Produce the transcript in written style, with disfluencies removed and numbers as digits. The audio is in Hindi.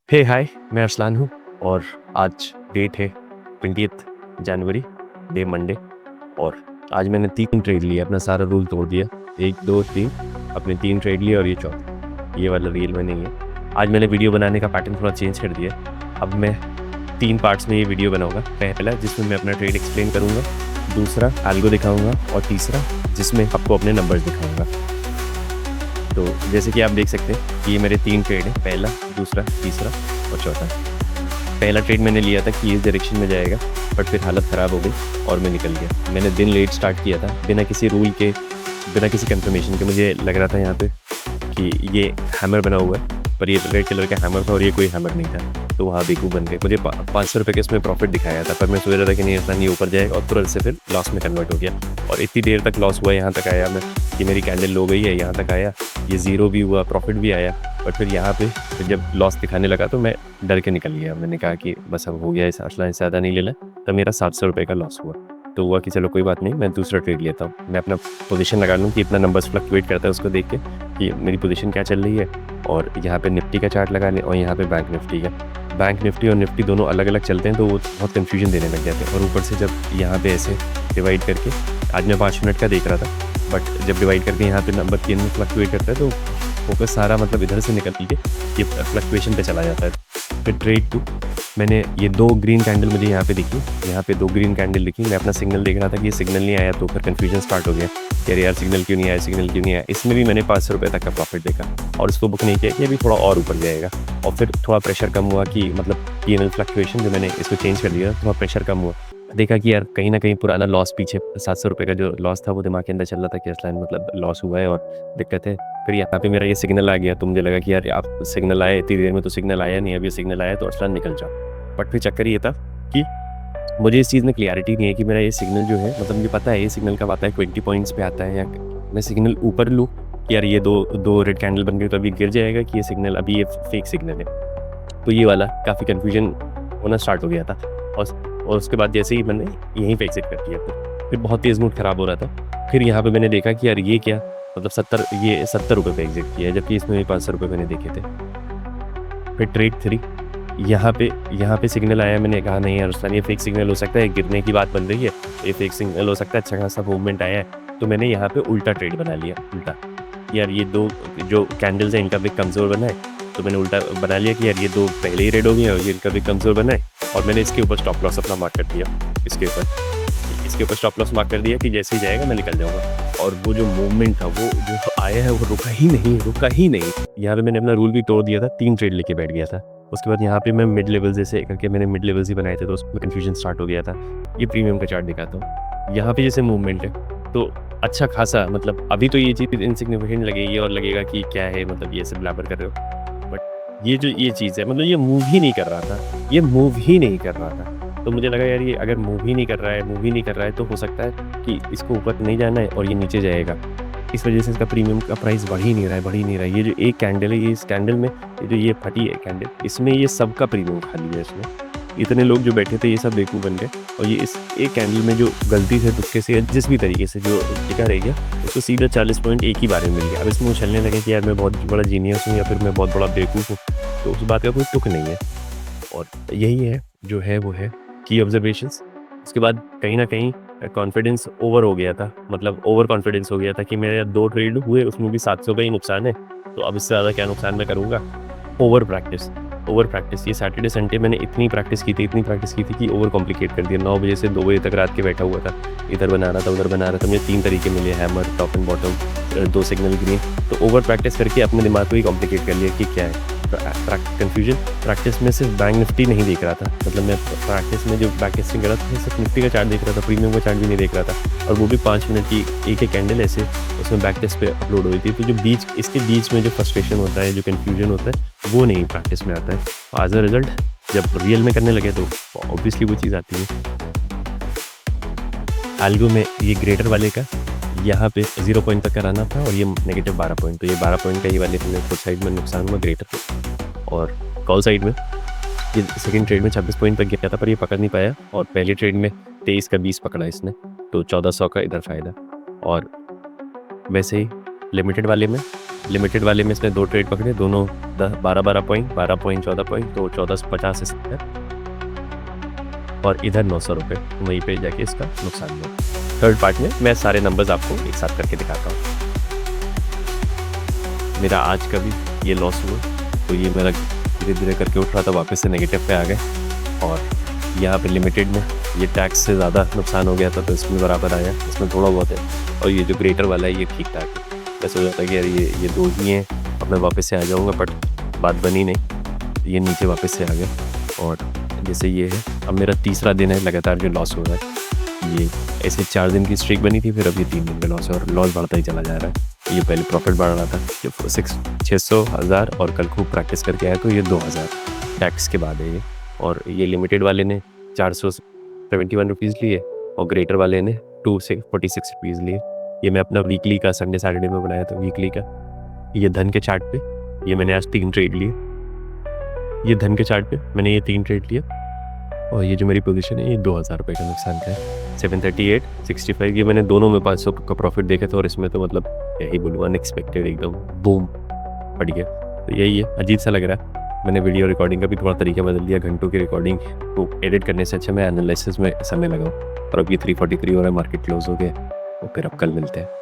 हे हाय, मैं अरसलान हूँ और आज डेट है 20th जनवरी, डे मंडे। और आज मैंने 3 ट्रेड लिए, अपना सारा रूल तोड़ दिया। 1, 2, 3 अपने 3 ट्रेड लिए और ये चौथा, ये वाला रील में नहीं है। आज मैंने वीडियो बनाने का पैटर्न थोड़ा चेंज कर दिया। अब मैं 3 पार्ट्स में ये वीडियो बनाऊँगा। पहला जिसमें मैं अपना ट्रेड एक्सप्लेन करूँगा, दूसरा एल्गो दिखाऊँगा और तीसरा जिसमें आपको अपने नंबर्स दिखाऊँगा। तो जैसे कि आप देख सकते हैं कि ये मेरे 3 ट्रेड हैं, पहला, दूसरा, तीसरा और चौथा। पहला ट्रेड मैंने लिया था कि इस डायरेक्शन में जाएगा, बट फिर हालत ख़राब हो गई और मैं निकल गया। मैंने दिन लेट स्टार्ट किया था, बिना किसी रूल के, बिना किसी कंफर्मेशन के। मुझे लग रहा था यहाँ पे कि ये हैमर बना हुआ है, पर ये रेड कलर का हैमर था और ये कोई हैमर नहीं था, तो वहाँ बेवकूफ़ बन गए। मुझे 500 रुपये का इसमें प्रॉफिट दिखाया था, पर मैं सोच रहा था कि नहीं, इतना नहीं ऊपर जाएगा, और तुरंत से फिर लॉस में कन्वर्ट हो गया। और इतनी देर तक लॉस हुआ, यहाँ तक आया मैं कि मेरी कैंडल लो गई है, यहाँ तक आया, ये ज़ीरो भी हुआ, प्रॉफिट भी आया। बट फिर यहाँ पे फिर जब लॉस दिखाने लगा तो मैं डर के निकल गया। मैंने कहा कि बस अब हो गया, इस असला से ज़्यादा नहीं लेना। तो मेरा 700 रुपये का लॉस हुआ। तो हुआ कि चलो कोई बात नहीं, मैं दूसरा ट्रेड लेता हूँ। मैं अपना पोजीशन लगा लूँ कि इतना नंबर्स फ्लक्चुएट करता है, उसको देख के कि मेरी पोजीशन क्या चल रही है। और यहाँ पे निफ्टी का चार्ट लगा लें और यहाँ पे बैंक निफ्टी का। बैंक निफ्टी और निफ्टी दोनों अलग अलग चलते हैं, तो वो बहुत कन्फ्यूजन देने लग जाते हैं। और ऊपर से जब यहाँ पे ऐसे डिवाइड करके, आज मैं 5 मिनट का देख रहा था, बट जब डिवाइड करके यहाँ पे नंबर 3 में फ्लक्चुएट करता है तो फोकस सारा मतलब इधर से निकल के ये फ्लक्चुएशन पे चला जाता है। फिर ट्रेड 2, मैंने ये 2 ग्रीन कैंडल मुझे यहाँ पे दिखी, यहाँ पे 2 ग्रीन कैंडल दिखी। मैं अपना सिग्नल देख रहा था कि ये सिग्नल नहीं आया, तो फिर कन्फ्यूजन स्टार्ट हो गया कि अरे यार सिग्नल क्यों नहीं आया, सिग्नल क्यों नहीं आया। इसमें भी मैंने 500 रुपये तक का प्रॉफिट देखा और इसको बुक नहीं किया कि अभी थोड़ा और ऊपर जाएगा। और फिर थोड़ा प्रेशर कम हुआ कि मतलब पीएनएल फ्लक्चुएशन जो मैंने इसको चेंज कर दिया, थोड़ा प्रेशर कम हुआ। देखा कि यार कहीं ना कहीं पुराना लॉस, पीछे 700 रुपये का जो लॉस था, वो दिमाग के अंदर चल रहा था कि असला मतलब लॉस हुआ है और दिक्कत है। फिर यहाँ पे मेरा ये सिग्नल आ गया, तो मुझे लगा कि यार आप सिग्नल आए, इतनी देर में तो सिग्नल आया नहीं, अभी सिग्नल आया तो असला निकल जाओ। बट फिर चक्कर ये था कि मुझे इस चीज़ में क्लियरिटी नहीं है कि मेरा ये सिग्नल जो है, मतलब मुझे पता है ये सिग्नल कब आता है, 20 पॉइंट्स पे आता है, या मैं सिग्नल ऊपर लूँ कि यार ये दो रेड कैंडल बन गई तो अभी गिर जाएगा, कि ये सिग्नल अभी ये फेक सिग्नल है। तो ये वाला काफ़ी कन्फ्यूजन होना स्टार्ट हो गया था। और उसके बाद जैसे ही मैंने यहीं पे एग्जिट कर दिया, फिर बहुत तेज़ मूड ख़राब हो रहा था। फिर यहाँ पे मैंने देखा कि यार ये क्या, मतलब 70 रुपये पे एग्जिट किया है, जबकि इसमें 500 रुपये मैंने देखे थे। फिर ट्रेड 3, यहाँ पे सिग्नल आया। मैंने कहा नहीं यार रुस्तान, ये फेक सिग्नल हो सकता है, गिरने की बात बन रही है, ये फेक सिग्नल हो सकता है, अच्छा खासा मूवमेंट आया है। तो मैंने यहाँ पे उल्टा ट्रेड बना लिया। उल्टा, यार ये 2 जो कैंडल्स हैं इनका भी कमज़ोर बना है, तो मैंने उल्टा बना लिया कि यार ये 2 पहले ही रेड हो गए हैं और ये इनका भी कमज़ोर बना है। और मैंने इसके ऊपर स्टॉप लॉस अपना मार्क कर दिया, इसके ऊपर स्टॉप लॉस मार्क कर दिया कि जैसे ही जाएगा मैं निकल जाऊँगा। और वो जो मूवमेंट था, वो जो आया है, वो रुका ही नहीं। यहाँ पे मैंने अपना रूल भी तोड़ दिया था, 3 ट्रेड लेके बैठ गया था। उसके बाद यहाँ पे मैं मिड लेवल जैसे करके मैंने मिड लेवल्स ही बनाए थे, तो उसमें कन्फ्यूजन स्टार्ट हो गया था। ये प्रीमियम का चार्ट दिखाता हूँ। यहाँ पे जैसे मूवमेंट है तो अच्छा खासा, मतलब अभी तो ये चीज़ इनसिग्निफिकेंट लगेगी और लगेगा कि क्या है, मतलब ये सब ब्लैबर कर रहे हो। बट ये चीज़ है, मतलब ये मूव ही नहीं कर रहा था। तो मुझे लगा यार ये अगर मूव ही नहीं कर रहा है तो हो सकता है कि इसको ऊपर नहीं जाना है और ये नीचे जाएगा। इस वजह से इसका प्रीमियम का प्राइस बढ़ ही नहीं रहा है। ये जो एक कैंडल है, ये इस कैंडल में ये जो ये फटी है कैंडल, इसमें ये सबका प्रीमियम खा लिया इसमें। इतने लोग जो बैठे थे ये सब बेवकूफ़ बन गए, और ये इस एक कैंडल में जो गलती से, तुक्के से, जिस भी तरीके से जो टिका रह गया, उसको सीधा 40 पॉइंट एक ही बारे में मिल गया। अब इसमें उछलने लगे कि यार मैं बहुत बड़ा जीनियस हूँ या फिर मैं बहुत बड़ा बेवकूफ़ हूँ, तो उस बात का कोई तुक नहीं है। और यही है जो है वो है की ऑब्जर्वेशंस। उसके बाद कहीं ना कहीं कॉन्फिडेंस ओवर हो गया था, मतलब ओवर कॉन्फिडेंस हो गया था कि मेरे 2 ट्रेड हुए, उसमें भी 700 का ही नुकसान है, तो अब इससे ज़्यादा क्या नुकसान मैं करूँगा। ओवर प्रैक्टिस, ये सैटरडे संडे मैंने इतनी प्रैक्टिस की थी कि ओवर कॉम्प्लिकेट कर दिया। 9 बजे से 2 बजे तक रात के बैठा हुआ था, इधर बना रहा था, उधर बना रहा था। मुझे 3 तरीके मिले, hammer, top and bottom, 2 signal green. तो ओवर प्रैक्टिस करके अपने दिमाग को ही कॉम्प्लिकेट कर लिया कि क्या है कन्फ्यूजन। प्रैक्टिस में सिर्फ बैंक निफ्टी नहीं देख रहा था, मतलब मैं प्रैक्टिस में जो बैक टेस्टिंग कर रहा था सिर्फ निफ्टी का चार्ट देख रहा था, प्रीमियम का चार्ट भी नहीं देख रहा था। और वो भी 5 मिनट की एक कैंडल ऐसे उसमें बैक टेस्ट पे अपलोड हुई थी। तो जो इसके बीच में जो फ्रस्ट्रेशन होता है, जो कन्फ्यूजन होता है, वो नहीं प्रैक्टिस में आता है। एज अ रिजल्ट जब रियल में करने लगे तो ऑब्वियसली वो चीज़ आती है। एल्गो में ये ग्रेटर वाले का यहाँ पे 0 पॉइंट तक कराना था और ये नेगेटिव 12 पॉइंट, तो ये 12 पॉइंट का ये वाले पुट साइड में नुकसान हुआ ग्रेटर पे। और कॉल साइड में ये सेकंड ट्रेड में 26 पॉइंट तक गया था, पर ये पकड़ नहीं पाया। और पहले ट्रेड में 23 का 20 पकड़ा इसने, तो 1400 का इधर फ़ायदा। और वैसे ही लिमिटेड वाले में लिमिटेड वाले में इसने 2 ट्रेड पकड़े, दोनों 12 पॉइंट, 12 पॉइंट, 14 पॉइंट, तो 1450 से 70, और इधर 900 रुपये, वहीं पे जाके इसका नुकसान हुआ। थर्ड पार्ट में मैं सारे नंबर्स आपको एक साथ करके दिखाता हूँ। मेरा आज का भी ये लॉस हुआ, तो ये मेरा धीरे धीरे करके उठ रहा था, वापस से नेगेटिव पे आ गए, और यहाँ पे लिमिटेड में ये टैक्स से ज़्यादा नुकसान हो गया था, तो इसमें बराबर आया, इसमें थोड़ा बहुत है, और ये जो ग्रेटर वाला है ये ठीक ठाक है। मैं सोचा था कि यार ये दो ही हैं, अब मैं वापस से आ जाऊँगा, बट बात बनी नहीं, ये नीचे वापस से आ गया। और जैसे ये है, अब मेरा तीसरा दिन है लगातार जो लॉस हो रहा है। ये ऐसे 4 दिन की स्ट्रीक बनी थी, फिर अब ये 3 दिन का लॉस है, और लॉस बढ़ता ही चला जा रहा है। ये पहले प्रॉफिट बढ़ रहा था, जब 600 1000, और कल खूब प्रैक्टिस करके आया तो ये 2000 टैक्स के बाद है ये। और ये लिमिटेड वाले ने 471 रुपीज़ लिए, और ग्रेटर वाले ने 246 रुपीज़ लिए। ये मैं अपना वीकली का संडे सैटरडे में बनाया था, वीकली का। ये धन के चार्ट पे ये मैंने आज 3 ट्रेड लिए। ये धन के चार्ट पे मैंने ये 3 ट्रेड लिए, और ये जो मेरी पोजीशन है ये 2000 रुपये का नुकसान का है। 738, 65 ये मैंने दोनों में 500 का प्रॉफिट देखा था, और इसमें तो मतलब यही बोलूँ अनएक्सपेक्टेड एकदम बूम पड़ गया। तो यही है, अजीब सा लग रहा है। मैंने वीडियो रिकॉर्डिंग का भी थोड़ा तरीका बदल दिया, घंटों की रिकॉर्डिंग को एडिट करने से अच्छा मैं एनालिसिस में समय लगाऊँ। और अब ये 343 हो रहा है, मार्केट क्लोज हो गया, तो फिर अब कल मिलते हैं।